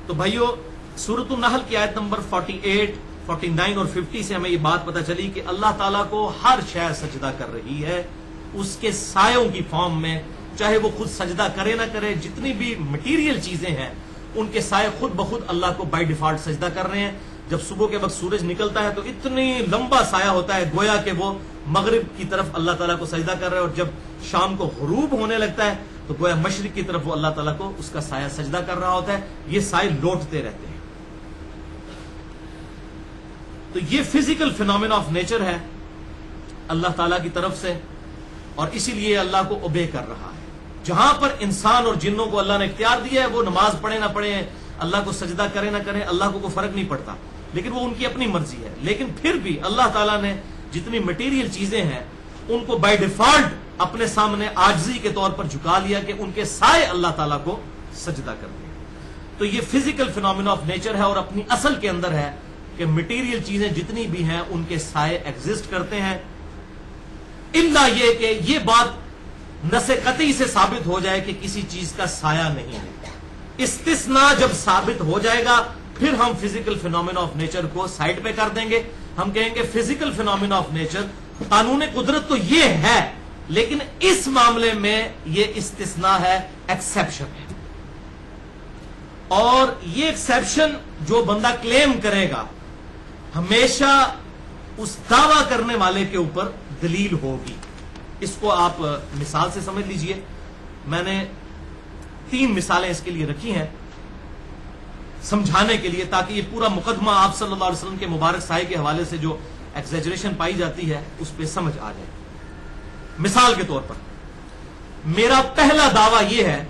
تو بھائیو سورۃ النحل کی آیت نمبر 48, 49 اور 50 سے ہمیں یہ بات پتہ چلی کہ اللہ تعالیٰ کو ہر شے سجدہ کر رہی ہے اس کے سایوں کی فارم میں، چاہے وہ خود سجدہ کرے نہ کرے، جتنی بھی مٹیریل چیزیں ہیں ان کے سائے خود بخود اللہ کو بائی ڈیفالٹ سجدہ کر رہے ہیں. جب صبح کے وقت سورج نکلتا ہے تو اتنی لمبا سایہ ہوتا ہے گویا کہ وہ مغرب کی طرف اللہ تعالیٰ کو سجدہ کر رہے ہیں، اور جب شام کو غروب ہونے لگتا ہے تو گویا مشرق کی طرف وہ اللہ تعالیٰ کو اس کا سایہ سجدہ کر رہا ہوتا ہے. یہ سائے لوٹتے رہتے ہیں. تو یہ فزیکل فینومینا آف نیچر ہے اللہ تعالیٰ کی طرف سے، اور اسی لیے اللہ کو اوبے کر رہا ہے. جہاں پر انسان اور جنوں کو اللہ نے اختیار دیا ہے وہ نماز پڑھے نہ پڑھے، اللہ کو سجدہ کرے نہ کرے، اللہ کو کوئی فرق نہیں پڑتا، لیکن وہ ان کی اپنی مرضی ہے. لیکن پھر بھی اللہ تعالیٰ نے جتنی مٹیریل چیزیں ہیں ان کو بائی ڈیفالٹ اپنے سامنے عاجزی کے طور پر جھکا لیا کہ ان کے سائے اللہ تعالیٰ کو سجدہ کر دیں. تو یہ فزیکل فینومینا آف نیچر ہے، اور اپنی اصل کے اندر ہے کہ مٹیریل چیزیں جتنی بھی ہیں ان کے سائے ایگزسٹ کرتے ہیں، الا یہ کہ یہ بات نص قطعی سے ثابت ہو جائے کہ کسی چیز کا سایہ نہیں ہے. استثناء جب ثابت ہو جائے گا پھر ہم فزیکل فینومینا آف نیچر کو سائڈ پہ کر دیں گے. ہم کہیں گے فزیکل فینومینا آف نیچر قانون قدرت تو یہ ہے، لیکن اس معاملے میں یہ استثناء ہے، ایکسیپشن ہے. اور یہ ایکسیپشن جو بندہ کلیم کرے گا ہمیشہ اس دعویٰ کرنے والے کے اوپر دلیل ہوگی. اس کو آپ مثال سے سمجھ لیجئے. میں نے 3 مثالیں اس کے لیے رکھی ہیں سمجھانے کے لیے، تاکہ یہ پورا مقدمہ آپ صلی اللہ علیہ وسلم کے مبارک سائے کے حوالے سے جو ایگزیجریشن پائی جاتی ہے اس پہ سمجھ آ جائے. مثال کے طور پر میرا پہلا دعویٰ یہ ہے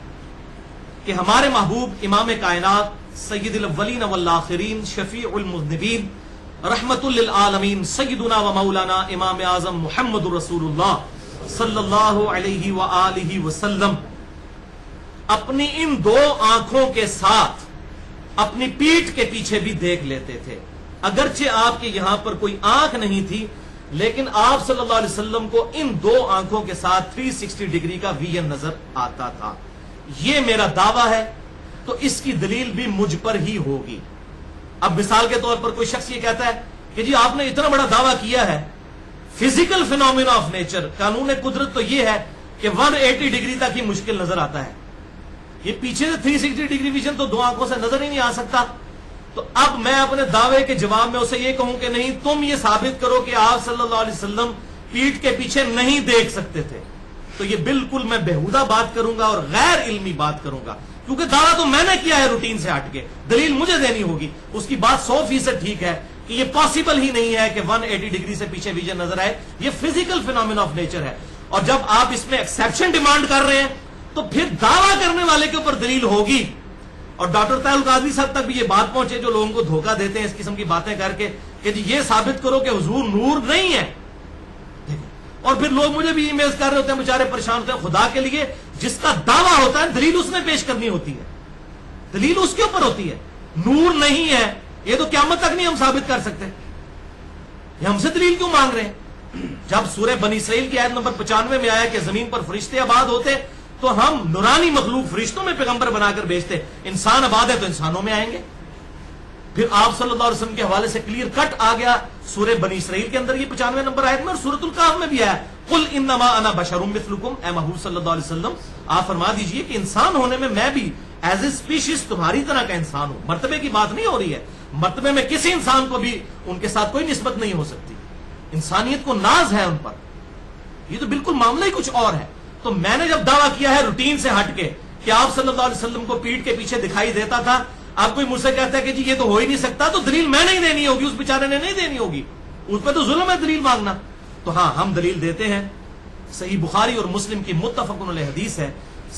کہ ہمارے محبوب امام کائنات سید الاولین والآخرین شفیع المذنبین رحمت للعالمین سیدنا و مولانا امام اعظم محمد رسول اللہ صلی اللہ علیہ وآلہ وسلم اپنی ان 2 آنکھوں کے ساتھ اپنی پیٹھ کے پیچھے بھی دیکھ لیتے تھے. اگرچہ آپ کے یہاں پر کوئی آنکھ نہیں تھی، لیکن آپ صلی اللہ علیہ وسلم کو ان 2 آنکھوں کے ساتھ 360 ڈگری کا ویژن نظر آتا تھا. یہ میرا دعویٰ ہے، تو اس کی دلیل بھی مجھ پر ہی ہوگی. اب مثال کے طور پر کوئی شخص یہ کہتا ہے کہ جی آپ نے اتنا بڑا دعویٰ کیا ہے فزیکل فینومینا آف نیچر، قانون قدرت تو یہ ہے کہ 180 ڈگری تک ہی مشکل نظر آتا ہے، یہ پیچھے سے 360 ڈگری ویژن تو 2 آنکھوں سے نظر ہی نہیں آ سکتا. تو اب میں اپنے دعوے کے جواب میں اسے یہ کہوں کہ نہیں، تم یہ ثابت کرو کہ آپ صلی اللہ علیہ وسلم پیٹھ کے پیچھے نہیں دیکھ سکتے تھے، تو یہ بالکل میں بےہودہ بات کروں گا اور غیر علمی بات کروں گا، کیونکہ دعویٰ تو میں نے کیا ہے روٹین سے ہٹ کے، دلیل مجھے دینی ہوگی. اس کی بات 100% ٹھیک ہے کہ یہ پاسبل ہی نہیں ہے کہ 180 ڈگری سے پیچھے ویژن نظر آئے، یہ فزیکل فینومینا آف نیچر ہے. اور جب آپ اس میں ایکسیپشن ڈیمانڈ کر رہے ہیں تو پھر دعویٰ کرنے والے کے اوپر دلیل ہوگی. اور ڈاکٹر طاہر القادری صاحب تک بھی یہ بات پہنچے جو لوگوں کو دھوکہ دیتے ہیں اس قسم کی باتیں کر کے کہ جی یہ ثابت کرو کہ حضور نور نہیں ہے. اور پھر لوگ مجھے بھی ای میلز کر رہے ہوتے ہیں، بیچارے پریشان ہوتے ہیں. خدا کے لیے جس کا دعویٰ ہوتا ہے دلیل اس نے پیش کرنی ہوتی ہے، دلیل اس کے اوپر ہوتی ہے. نور نہیں ہے یہ تو قیامت تک نہیں ہم ثابت کر سکتے، یہ ہم سے دلیل کیوں مانگ رہے ہیں؟ جب سورہ بنی اسرائیل کی آیت نمبر 95 میں آیا کہ زمین پر فرشتے آباد ہوتے تو ہم نورانی مخلوق فرشتوں میں پیغمبر بنا کر بھیجتے، انسان آباد ہے تو انسانوں میں آئیں گے. پھر آپ صلی اللہ علیہ وسلم کے حوالے سے کلیئر کٹ آ گیا سورہ بنی اسرائیل کے اندر یہ 95 نمبر آیت میں، اور سورۃ الکہف میں بھی آیا قل انما انا بشر مثلکم. اے محبوب صلی اللہ علیہ وسلم آپ فرما دیجئے کہ انسان ہونے میں میں بھی ایز اے اسپیشیز تمہاری طرح کا انسان ہوں. مرتبے کی بات نہیں ہو رہی ہے، مرتبے میں کسی انسان کو بھی ان کے ساتھ کوئی نسبت نہیں ہو سکتی، انسانیت کو ناز ہے ان پر، یہ تو بالکل معاملہ ہی کچھ اور ہے. تو میں نے جب دعویٰ کیا ہے روٹین سے ہٹ کے کہ آپ صلی اللہ علیہ وسلم کو پیٹھ کے پیچھے دکھائی دیتا تھا، آپ کوئی مجھ سے کہتا ہے کہ جی یہ تو ہو ہی نہیں سکتا، تو دلیل میں نہیں دینی ہوگی، اس بیچارے نے نہیں دینی ہوگی، اس پہ تو ظلم ہے دلیل مانگنا. تو ہاں ہم دلیل دیتے ہیں. صحیح بخاری اور مسلم کی متفق علیہ حدیث ہے،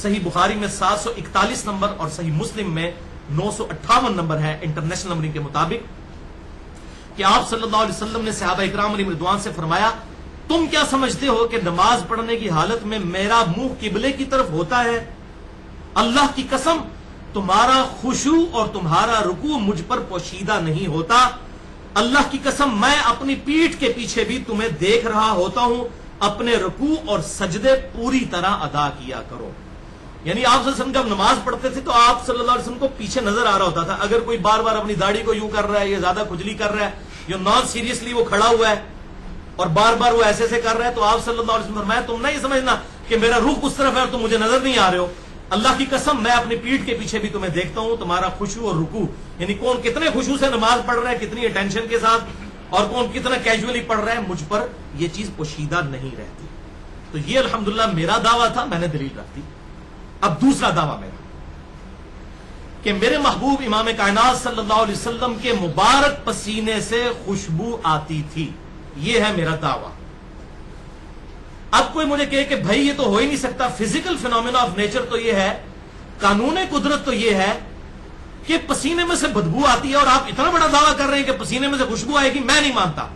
صحیح بخاری میں 741 نمبر اور صحیح مسلم میں 958 نمبر ہے انٹرنیشنل نمبرنگ کے مطابق، کہ آپ صلی اللہ علیہ وسلم نے صحابہ اکرام علیہم رضوان سے فرمایا تم کیا سمجھتے ہو کہ نماز پڑھنے کی حالت میں میرا منہ قبلے کی طرف ہوتا ہے؟ اللہ کی قسم تمہارا خشوع اور تمہارا رکوع مجھ پر پوشیدہ نہیں ہوتا. اللہ کی قسم میں اپنی پیٹھ کے پیچھے بھی تمہیں دیکھ رہا ہوتا ہوں، اپنے رکوع اور سجدے پوری طرح ادا کیا کرو. یعنی آپ صلی اللہ علیہ وسلم جب نماز پڑھتے تھے تو آپ صلی اللہ علیہ وسلم کو پیچھے نظر آ رہا ہوتا تھا. اگر کوئی بار بار اپنی داڑھی کو یوں کر رہا ہے یا زیادہ کھجلی کر رہا ہے یا نان سیریسلی وہ کھڑا ہوا ہے اور بار بار وہ ایسے سے کر رہا ہے, تو آپ صلی اللہ علیہ وسلم فرمایا تم نہ یہ سمجھنا کہ میرا رخ اس طرف ہے اور تم مجھے نظر نہیں آ رہے ہو, اللہ کی قسم میں اپنی پیٹھ کے پیچھے بھی تمہیں دیکھتا ہوں, تمہارا خشوع اور رکوع, یعنی کون کتنے خشوع سے نماز پڑھ رہا ہے, کتنی اٹینشن کے ساتھ, اور کون کتنا کیجولی پڑھ رہا ہے, مجھ پر یہ چیز پوشیدہ نہیں رہتی. تو یہ الحمدللہ میرا دعویٰ تھا, میں نے دلیل رکھ دی. اب دوسرا دعویٰ میرا کہ میرے محبوب امام کائنات صلی اللہ علیہ وسلم کے مبارک پسینے سے خوشبو آتی تھی, یہ ہے میرا دعویٰ. اب کوئی مجھے کہے کہ بھائی یہ تو ہو ہی نہیں سکتا, فزیکل فینومینا آف نیچر تو یہ ہے, قانون قدرت تو یہ ہے کہ پسینے میں سے بدبو آتی ہے, اور آپ اتنا بڑا دعویٰ کر رہے ہیں کہ پسینے میں سے خوشبو آئے گی, میں نہیں مانتا.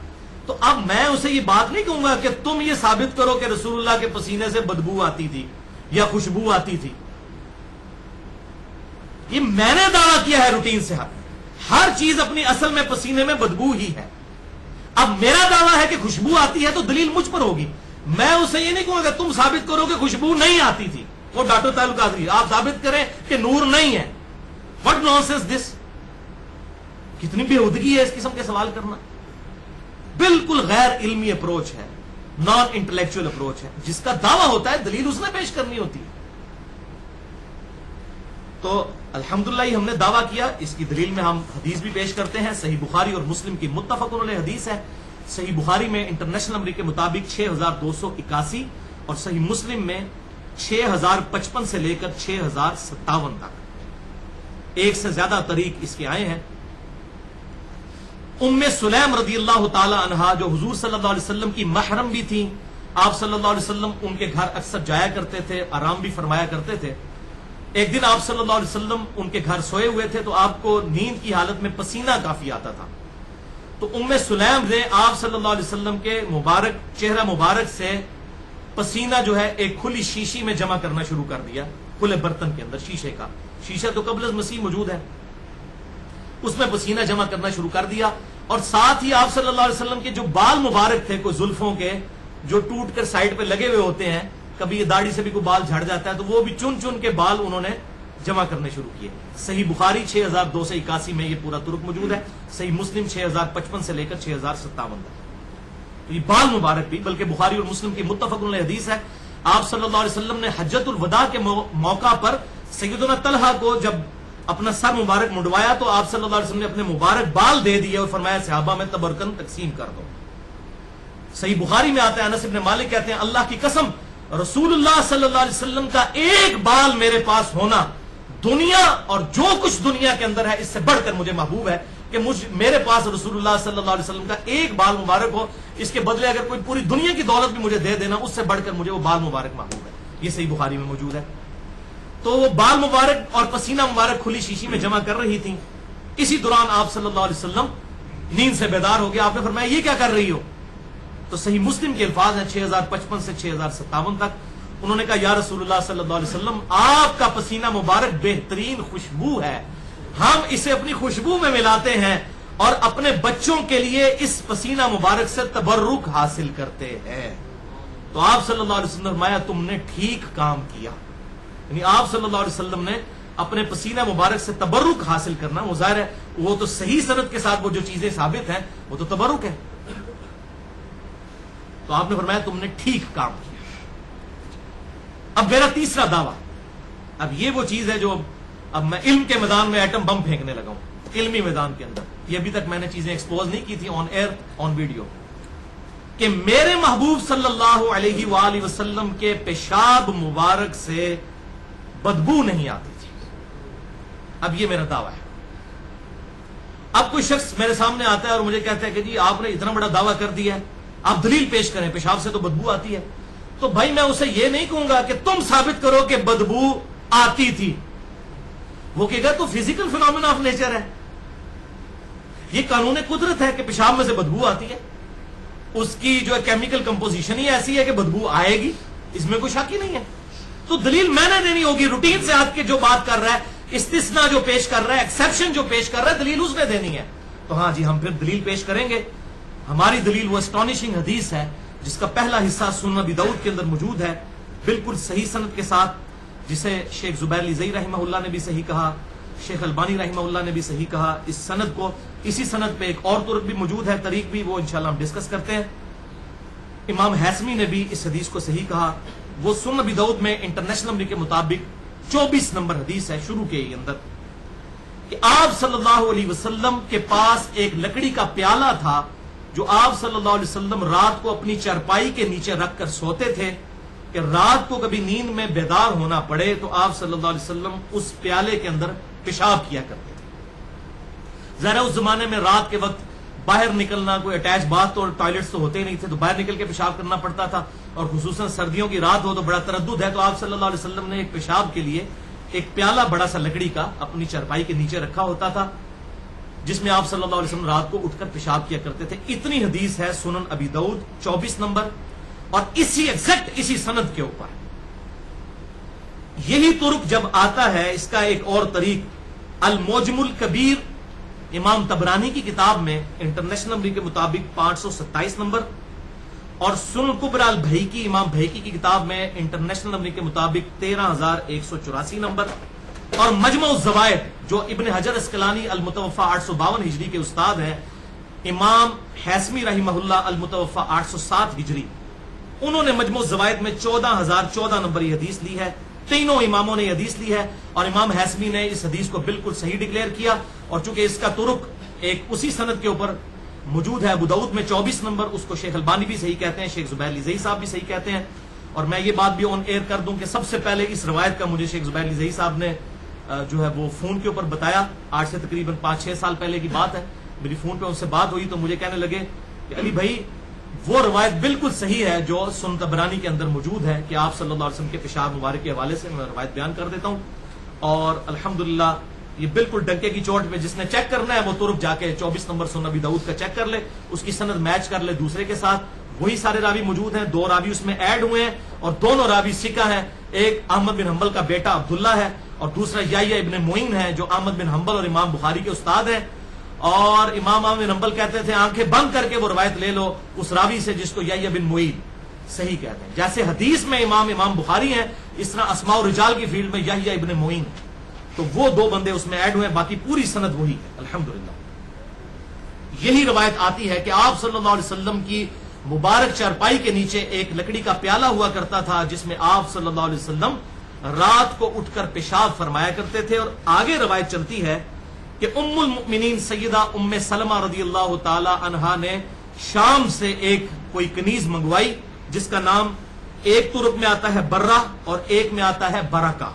تو اب میں اسے یہ بات نہیں کہوں گا کہ تم یہ ثابت کرو کہ رسول اللہ کے پسینے سے بدبو آتی تھی یا خوشبو آتی تھی. یہ میں نے دعویٰ کیا ہے روٹین سے, ہر چیز اپنی اصل میں پسینے میں بدبو ہی ہے. اب میرا دعویٰ ہے کہ خوشبو آتی ہے تو دلیل مجھ پر ہوگی. میں اسے یہ نہیں کہوں گا تم ثابت کرو کہ خوشبو نہیں آتی تھی, وہ ڈاکٹر تعلق قادری آپ ثابت کریں کہ نور نہیں ہے. وٹ نانسنس دس, کتنی بےہودگی ہے اس قسم کے سوال کرنا. بالکل غیر علمی اپروچ ہے, نان انٹلیکچوئل اپروچ ہے. جس کا دعویٰ ہوتا ہے دلیل اس نے پیش کرنی ہوتی ہے. تو الحمدللہ یہ ہم نے دعویٰ کیا, اس کی دلیل میں ہم حدیث بھی پیش کرتے ہیں. صحیح بخاری اور مسلم کی متفق علیہ حدیث ہے. صحیح بخاری میں انٹرنیشنل نمبر کے مطابق 6281 اور صحیح مسلم میں 6055 سے لے کر 6057 تک, ایک سے زیادہ طریق اس کے آئے ہیں. ام سلیم رضی اللہ تعالی عنہا جو حضور صلی اللہ علیہ وسلم کی محرم بھی تھی, آپ صلی اللہ علیہ وسلم ان کے گھر اکثر جایا کرتے تھے, آرام بھی فرمایا کرتے تھے. ایک دن آپ صلی اللہ علیہ وسلم ان کے گھر سوئے ہوئے تھے تو آپ کو نیند کی حالت میں پسینہ کافی آتا تھا. تو ام سلیم نے آپ صلی اللہ علیہ وسلم کے مبارک چہرہ مبارک سے پسینہ جو ہے ایک کھلی شیشی میں جمع کرنا شروع کر دیا, کھلے برتن کے اندر شیشے کا, شیشہ تو قبل از مسیح موجود ہے, اس میں پسینہ جمع کرنا شروع کر دیا. اور ساتھ ہی آپ صلی اللہ علیہ وسلم کے جو بال مبارک تھے, کوئی زلفوں کے جو ٹوٹ کر سائڈ پہ لگے ہوئے ہوتے ہیں, کبھی یہ داڑھی سے بھی کوئی بال جھڑ جاتا ہے, تو وہ بھی چن چن کے بال انہوں نے جمع کرنے شروع کیے. صحیح بخاری 6281 میں یہ پورا ترک موجود ہے. صحیح مسلم 6055 سے لے کر 6057 تک. تو یہ بال مبارک بھی, بلکہ بخاری اور مسلم کی متفق علیہ حدیث ہے, آپ صلی اللہ علیہ وسلم نے حجۃ الوداع کے موقع پر سیدنا طلحہ کو جب اپنا سر مبارک منڈوایا تو آپ صلی اللہ علیہ وسلم نے اپنے مبارک بال دے دیے اور فرمایا صحابہ میں تبرکن تقسیم کر دو. صحیح بخاری میں آتا ہے, انس بن مالک کہتے ہیں اللہ کی قسم رسول اللہ صلی اللہ علیہ وسلم کا ایک بال میرے پاس ہونا دنیا اور جو کچھ دنیا کے اندر ہے اس سے بڑھ کر مجھے محبوب ہے کہ میرے پاس رسول اللہ صلی اللہ علیہ وسلم کا ایک بال مبارک ہو, اس کے بدلے اگر کوئی پوری دنیا کی دولت بھی مجھے دے دینا اس سے بڑھ کر مجھے وہ بال مبارک محبوب ہے. یہ صحیح بخاری میں موجود ہے. تو وہ بال مبارک اور پسینہ مبارک کھلی شیشی میں جمع کر رہی تھی. اسی دوران آپ صلی اللہ علیہ وسلم نیند سے بیدار ہو گیا. آپ نے فرمایا یہ کیا کر رہی ہو؟ تو صحیح مسلم کے الفاظ ہیں 6055 سے 6057 تک. انہوں نے کہا یا رسول اللہ صلی اللہ علیہ وسلم آپ کا پسینہ مبارک بہترین خوشبو ہے, ہم اسے اپنی خوشبو میں ملاتے ہیں اور اپنے بچوں کے لیے اس پسینہ مبارک سے تبرک حاصل کرتے ہیں. تو آپ صلی اللہ علیہ وسلم نے فرمایا تم نے ٹھیک کام کیا. یعنی آپ صلی اللہ علیہ وسلم نے اپنے پسینہ مبارک سے تبرک حاصل کرنا, وہ ظاہر ہے وہ تو صحیح سند کے ساتھ وہ جو چیزیں ثابت ہیں وہ تو تبرک ہے. تو آپ نے فرمایا تم نے ٹھیک کام کیا. اب میرا تیسرا دعویٰ, اب یہ وہ چیز ہے جو اب میں علم کے میدان میں ایٹم بم پھینکنے لگا ہوں, علمی میدان کے اندر. یہ ابھی تک میں نے چیزیں ایکسپوز نہیں کی تھی آن ایئر آن ویڈیو, کہ میرے محبوب صلی اللہ علیہ وآلہ وسلم کے پیشاب مبارک سے بدبو نہیں آتی تھی. اب یہ میرا دعویٰ ہے. اب کوئی شخص میرے سامنے آتا ہے اور مجھے کہتا ہے کہ جی آپ نے اتنا بڑا دعویٰ کر دیا ہے, آپ دلیل پیش کریں, پیشاب سے تو بدبو آتی ہے. تو بھائی میں اسے یہ نہیں کہوں گا کہ تم ثابت کرو کہ بدبو آتی تھی. وہ کہے گا تو فزیکل فینومینا آف نیچر ہے, یہ قانون قدرت ہے کہ پیشاب میں سے بدبو آتی ہے, اس کی جو کیمیکل کمپوزیشن ہی ایسی ہے کہ بدبو آئے گی, اس میں کوئی شک ہی نہیں ہے. تو دلیل میں نے دینی ہوگی. روٹین سے ہٹ کے جو بات کر رہا ہے, استثناء جو پیش کر رہا ہے, ایکسیپشن جو پیش کر رہا ہے, دلیل اس نے دینی ہے. تو ہاں جی ہم پھر دلیل پیش کریں گے. ہماری دلیل وہ اسٹانشنگ حدیث ہے جس کا پہلا حصہ سنن ابی داؤد کے اندر موجود ہے, بالکل صحیح سند کے ساتھ, جسے شیخ زبیر لزئی رحمہ اللہ نے بھی صحیح کہا، شیخ البانی رحمہ اللہ نے بھی صحیح کہا. اس سند کو، اسی سند پہ ایک اور طرق بھی موجود ہے، طریق بھی، وہ انشاءاللہ ہم ڈسکس کرتے ہیں. امام حیثمی نے بھی اس حدیث کو صحیح کہا. وہ سنن ابی داؤد میں انٹرنیشنل نمبر کے مطابق 24 نمبر حدیث ہے شروع کے اندر، کہ آپ صلی اللہ علیہ وسلم کے پاس ایک لکڑی کا پیالہ تھا جو آپ صلی اللہ علیہ وسلم رات کو اپنی چارپائی کے نیچے رکھ کر سوتے تھے، کہ رات کو کبھی نیند میں بیدار ہونا پڑے تو آپ صلی اللہ علیہ وسلم اس پیالے کے اندر پیشاب کیا کرتے تھے. ظاہر اس زمانے میں رات کے وقت باہر نکلنا، کوئی اٹیچ باتھ اور ٹوائلٹس تو ہوتے نہیں تھے، تو باہر نکل کے پیشاب کرنا پڑتا تھا، اور خصوصاً سردیوں کی رات ہو تو بڑا تردد ہے. تو آپ صلی اللہ علیہ وسلم نے ایک پیشاب کے لیے ایک پیالہ بڑا سا لکڑی کا اپنی چارپائی کے نیچے رکھا ہوتا تھا، جس میں آپ صلی اللہ علیہ وسلم رات کو اٹھ کر پیشاب کیا کرتے تھے. اتنی حدیث ہے سنن ابی داؤد 24 نمبر، اور اسی ایگزیکٹ اسی سند کے اوپر. یہی طرق جب آتا ہے، اس کا ایک اور طریق الموجم الکبیر امام طبرانی کی کتاب میں انٹرنیشنل نمبر کے مطابق 527 نمبر، اور سنن کبری البیہقی امام بہقی کی کتاب میں انٹرنیشنل نمبر کے مطابق 13184 نمبر، اور مجمع الزوائد جو ابن حجر اسقلانی المتوفى 852 ہجری کے استاد ہیں، امام حیثمی رحمہ اللہ المتوفى 807 ہجری، انہوں نے مجموع الزوائد میں 14014 نمبر یہ حدیث لی ہے. تینوں اماموں نے یہ حدیث لی ہے، اور امام حیثمی نے اس حدیث کو بالکل صحیح ڈکلیئر کیا. اور چونکہ اس کا طرق ایک اسی سند کے اوپر موجود ہے ابو داؤد میں 24 نمبر، اس کو شیخ البانی بھی صحیح کہتے ہیں، شیخ زبیر لزئی صاحب بھی صحیح کہتے ہیں. اور میں یہ بات بھی آن ایئر کر دوں کہ سب سے پہلے اس روایت کا مجھے شیخ زبیر لزئی صاحب نے جو ہے وہ فون کے اوپر بتایا. آج سے تقریباً 5-6 سال پہلے کی بات ہے. میری فون پہ ان سے بات ہوئی تو مجھے کہنے لگے کہ علی بھائی وہ روایت بالکل صحیح ہے جو سنن طبرانی کے اندر موجود ہے، کہ آپ صلی اللہ علیہ وسلم کے پیشاب مبارک کے حوالے سے میں روایت بیان کر دیتا ہوں. اور الحمدللہ یہ بالکل ڈنکے کی چوٹ پہ، جس نے چیک کرنا ہے وہ ترک جا کے 24 نمبر سنن ابی داؤد کا چیک کر لے، اس کی سند میچ کر لے دوسرے کے ساتھ. وہی سارے راوی موجود ہیں، 2 راوی اس میں ایڈ ہوئے ہیں، اور دونوں راوی ثقہ ہیں. ایک احمد بن حنبل کا بیٹا عبداللہ ہے، اور دوسرا یحییٰ ابن معین ہے جو احمد بن حنبل اور امام بخاری کے استاد ہیں. اور امام احمد بن حنبل کہتے تھے آنکھیں بند کر کے وہ روایت لے لو اس راوی سے جس کو یحییٰ بن معین صحیح کہتے ہیں. جیسے حدیث میں امام بخاری ہیں، اس طرح اسماء الرجال کی فیلڈ میں یحییٰ ابن معین، تو وہ 2 بندے اس میں ایڈ ہوئے ہیں، باقی پوری سند وہی ہے الحمدللہ. یہی روایت آتی ہے کہ آپ صلی اللہ علیہ وسلم کی مبارک چارپائی کے نیچے ایک لکڑی کا پیالہ ہوا کرتا تھا، جس میں آپ صلی اللہ علیہ وسلم رات کو اٹھ کر پیشاب فرمایا کرتے تھے. اور آگے روایت چلتی ہے کہ ام المؤمنین سیدہ ام سلمہ رضی اللہ تعالی عنہا نے شام سے ایک کوئی کنیز منگوائی، جس کا نام ایک طرق میں آتا ہے برہ اور ایک میں آتا ہے برکہ.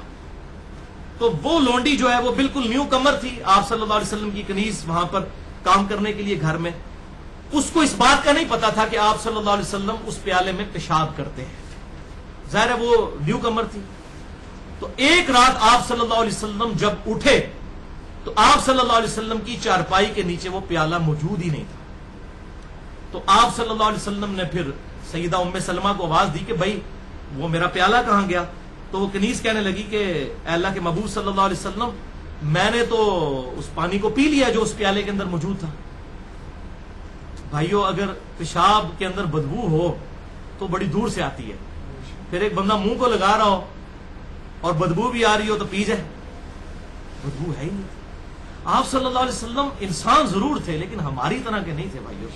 تو وہ لونڈی جو ہے وہ بالکل نیو کمر تھی، آپ صلی اللہ علیہ وسلم کی کنیز وہاں پر کام کرنے کے لیے گھر میں. اس کو اس بات کا نہیں پتا تھا کہ آپ صلی اللہ علیہ وسلم اس پیالے میں پیشاب کرتے ہیں. ظاہر ہے وہ نیو کمر تھی. تو ایک رات آپ صلی اللہ علیہ وسلم جب اٹھے تو آپ صلی اللہ علیہ وسلم کی چارپائی کے نیچے وہ پیالہ موجود ہی نہیں تھا. تو آپ صلی اللہ علیہ وسلم نے پھر سیدہ ام سلمہ کو آواز دی کہ بھائی وہ میرا پیالہ کہاں گیا؟ تو وہ کنیز کہنے لگی کہ اے اللہ کے محبوب صلی اللہ علیہ وسلم، میں نے تو اس پانی کو پی لیا جو اس پیالے کے اندر موجود تھا. بھائیو، اگر پیشاب کے اندر بدبو ہو تو بڑی دور سے آتی ہے، پھر ایک بندہ منہ کو لگا رہا ہو اور بدبو بھی آ رہی ہو تو پی جائے، بدبو ہے ہی نہیں. آپ صلی اللہ علیہ وسلم انسان ضرور تھے لیکن ہماری طرح کے نہیں تھے بھائیو.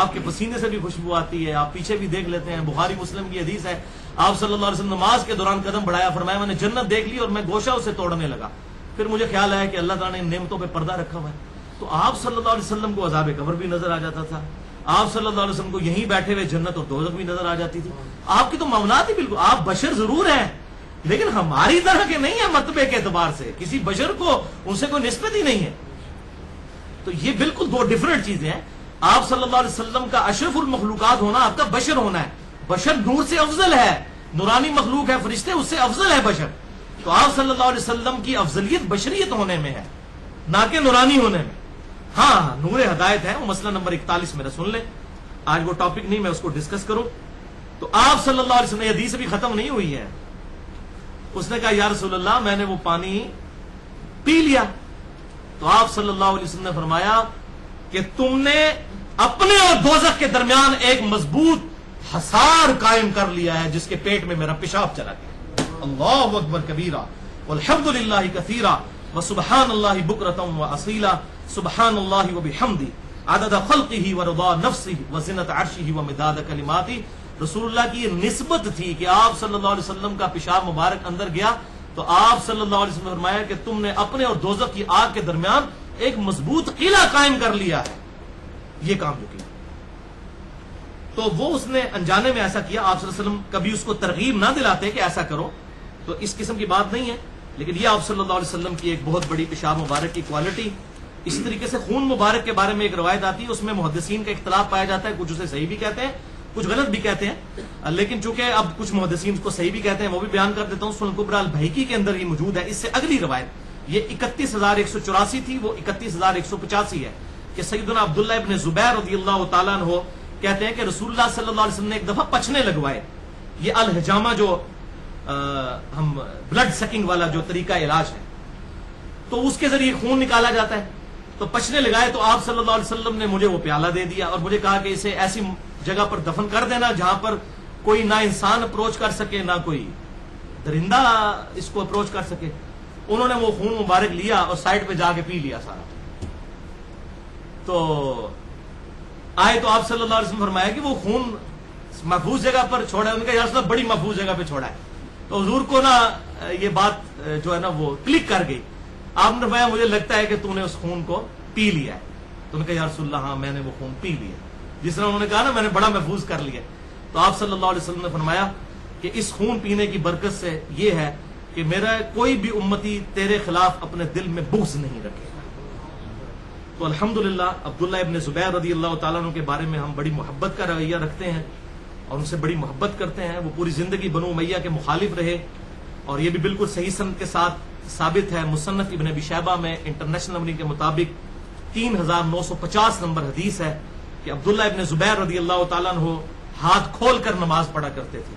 آپ کے پسینے سے بھی خوشبو آتی ہے، آپ پیچھے بھی دیکھ لیتے ہیں، بخاری مسلم کی حدیث ہے، آپ صلی اللہ علیہ وسلم نماز کے دوران قدم بڑھایا، فرمایا میں نے جنت دیکھ لی اور میں گوشہ اسے توڑنے لگا. پھر مجھے خیال آیا کہ اللہ تعالیٰ نے ان نعمتوں پہ پردہ رکھا ہوا ہے. تو آپ صلی اللہ علیہ وسلم کو عذاب قبر بھی نظر آ جاتا تھا، آپ صلی اللہ علیہ وسلم کو یہیں بیٹھے ہوئے جنت اور دوزخ بھی نظر آ جاتی تھی. آپ کی تو معاملات ہی بالکل، آپ بشر ضرور ہیں لیکن ہماری طرح کے نہیں ہیں مرتبے کے اعتبار سے، کسی بشر کو ان سے کوئی نسبت ہی نہیں ہے. تو یہ بالکل 2 ڈفرنٹ چیزیں ہیں. آپ صلی اللہ علیہ وسلم کا اشرف المخلوقات ہونا، آپ کا بشر ہونا ہے. بشر نور سے افضل ہے، نورانی مخلوق ہے، فرشتے اس سے افضل ہے بشر. تو آپ صلی اللہ علیہ وسلم کی افضلیت بشریت ہونے میں ہے، نہ کہ نورانی ہونے میں. ہاں نور ہدایت ہے، وہ مسئلہ نمبر 41 میرا سن لیں. آج وہ ٹاپک نہیں، میں اس کو ڈسکس کروں. تو آپ صلی اللہ علیہ وسلم، حدیث ابھی ختم نہیں ہوئی ہے. اس نے کہا یا رسول اللہ میں نے وہ پانی پی لیا. تو آپ صلی اللہ علیہ وسلم نے فرمایا کہ تم نے اپنے اور دوزخ کے درمیان ایک مضبوط حصار قائم کر لیا ہے جس کے پیٹ میں میرا پیشاب چلا گیا. اللہ اکبر کبیرہ والحمد للہ کثیرا وسبحان اللہ بکرۃ واصیلا سبحان اللہ وبحمدہ عدد خلقہ ورضا نفسہ وزنۃ عرشہ ومداد کلماتہ. رسول اللہ کی یہ نسبت تھی کہ آپ صلی اللہ علیہ وسلم کا پیشاب مبارک اندر گیا تو آپ صلی اللہ علیہ وسلم نے فرمایا کہ تم نے اپنے اور دوزخ کی آگ کے درمیان ایک مضبوط قلعہ قائم کر لیا ہے. یہ کام جو کیا تو وہ اس نے انجانے میں ایسا کیا. آپ صلی اللہ علیہ وسلم کبھی اس کو ترغیب نہ دلاتے کہ ایسا کرو, تو اس قسم کی بات نہیں ہے, لیکن یہ آپ صلی اللہ علیہ وسلم کی ایک بہت بڑی پیشاب مبارک کی کوالٹی. اسی طریقے سے خون مبارک کے بارے میں ایک روایت آتی ہے, اس میں محدثین کا اختلاف پایا جاتا ہے, کچھ اسے صحیح بھی کہتے ہیں کچھ غلط بھی کہتے ہیں, لیکن چونکہ اب کچھ محدثین کو صحیح بھی کہتے ہیں وہ بھی بیان کر دیتا ہوں. سنن کبریٰ البیہقی کے اندر یہ موجود ہے. اس سے اگلی روایت یہ 31,184 تھی, وہ 31,185 ہے کہ سیدنا عبداللہ ابن زبیر رضی اللہ تعالیٰ عنہ کہتے ہیں کہ رسول اللہ صلی اللہ علیہ وسلم نے ایک دفعہ پچھنے لگوائے. یہ الحجامہ جو ہم بلڈ سکنگ والا جو طریقہ علاج ہے تو اس کے ذریعے خون نکالا جاتا ہے, تو پچھنے لگائے تو آپ صلی اللہ علیہ وسلم نے مجھے وہ پیالہ دے دیا اور مجھے کہا کہ اسے ایسی جگہ پر دفن کر دینا جہاں پر کوئی نہ انسان اپروچ کر سکے نہ کوئی درندہ اس کو اپروچ کر سکے. انہوں نے وہ خون مبارک لیا اور سائڈ پہ جا کے پی لیا سارا. تو آئے تو آپ صلی اللہ علیہ وسلم فرمایا کہ وہ خون محفوظ جگہ پر چھوڑا ہے. ان کا یا رسول اللہ بڑی محفوظ جگہ پہ چھوڑا ہے. تو حضور کو نا یہ بات جو ہے نا وہ کلک کر گئی. آپ نے فرمایا مجھے لگتا ہے کہ تو نے اس خون کو پی لیا ہے. تو انہوں نے کہا یا رسول اللہ ہاں میں نے وہ خون پی لیا. جس طرح انہوں نے کہا نا میں نے بڑا محفوظ کر لیا. تو آپ صلی اللہ علیہ وسلم نے فرمایا کہ اس خون پینے کی برکت سے یہ ہے کہ میرا کوئی بھی امتی تیرے خلاف اپنے دل میں بغض نہیں رکھے گا. تو الحمدللہ عبداللہ ابن زبیر رضی اللہ تعالیٰ عنہ کے بارے میں ہم بڑی محبت کا رویہ رکھتے ہیں اور ان سے بڑی محبت کرتے ہیں. وہ پوری زندگی بنو امیہ کے مخالف رہے اور یہ بھی بالکل صحیح سند کے ساتھ ثابت ہے. مصنف ابن ابی شیبہ میں انٹرنیشنل نمبرنگ کے مطابق 3950 نمبر حدیث ہے کہ عبداللہ ابن زبیر رضی اللہ تعالیٰ عنہ ہاتھ کھول کر نماز پڑھا کرتے تھے